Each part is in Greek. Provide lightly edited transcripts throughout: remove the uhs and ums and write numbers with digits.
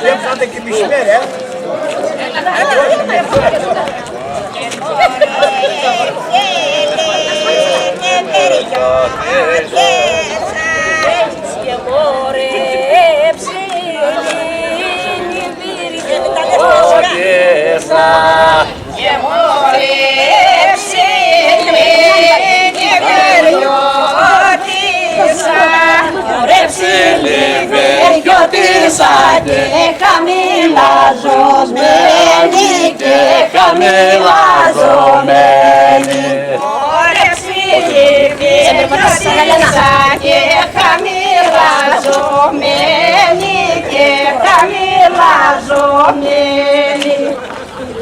Lembrando que me espera. Και χαμηλαζομένη και χαμηλαζομένη. Ωρε ψηλιπιωτήσα και χαμηλαζομένη και χαμηλαζομένη.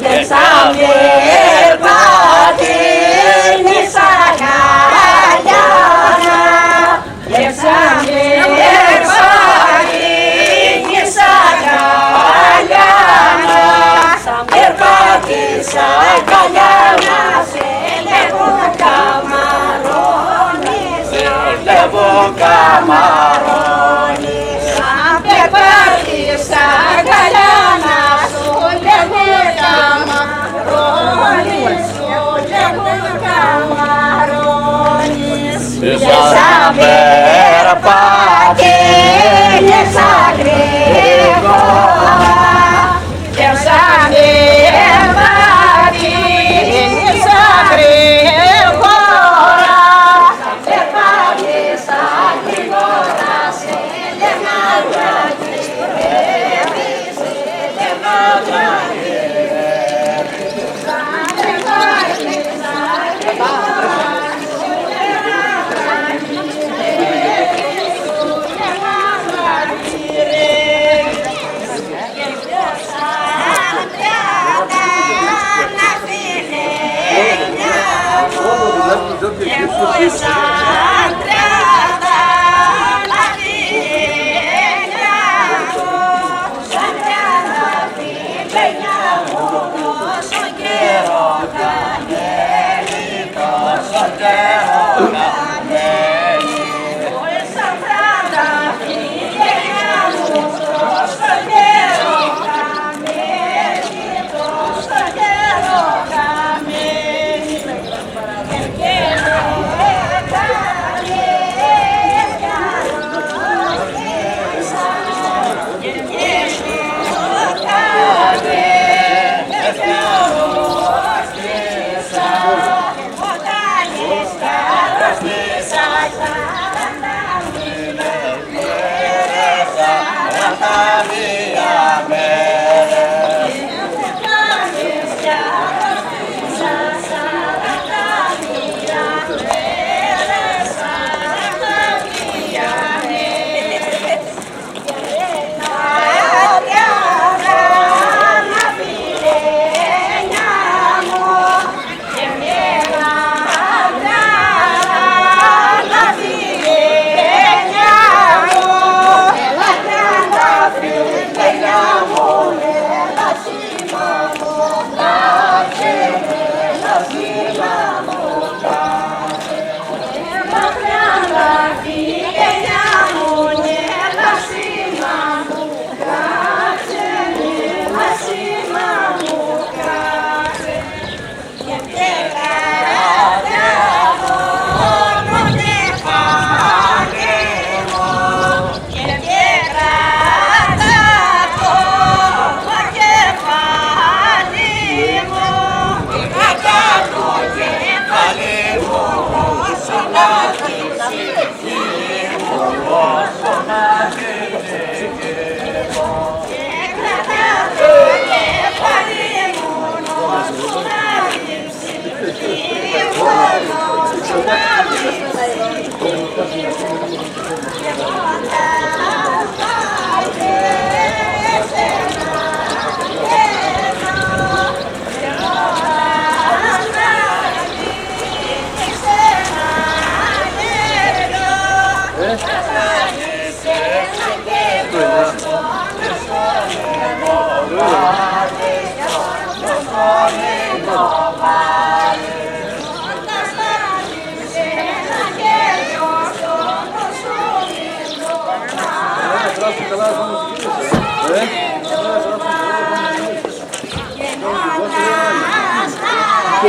Δεν σαν περπατήνεις αγκαλιάνα, δεν σαν περπατήνεις αγκαλιάνα, σαν περπατήσα αγκαλιάνα, σε λέγουν καμαρώνεις, σε λέγουν καμαρώνεις. Σαν περπατήσα αγκαλιάνα, σου λέγουν καμαρώνεις, σου λέγουν καμαρώνεις. Σαν περπατήνεις αγρήγορα, και σαν περπατήνεις αγρήγορα, σαν περπατήσα γρήγορα, σε λέγα βραγυρεύει, σε λέγα βραγυρεύει. Σαν περπατήσα γρήγορα, σε λέγα βραγυρεύει, σου λέγα βραγυρεύει. Και πιάσα τριάντα να φιλένια μου, και πιάσα τριάντα να φιλένια μου, σαν τριάντα φιλένια μου, τόσο καιρό κανέλη, τόσο καιρό κανέλη. Σαν τριάντα φιλένια μου, τόσο καιρό κανέλη, τόσο καιρό κανέλη. Και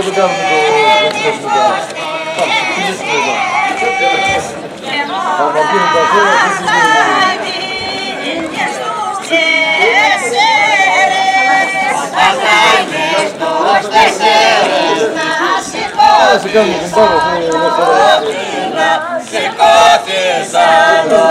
δεν κάνουμε το Σηκώθησα το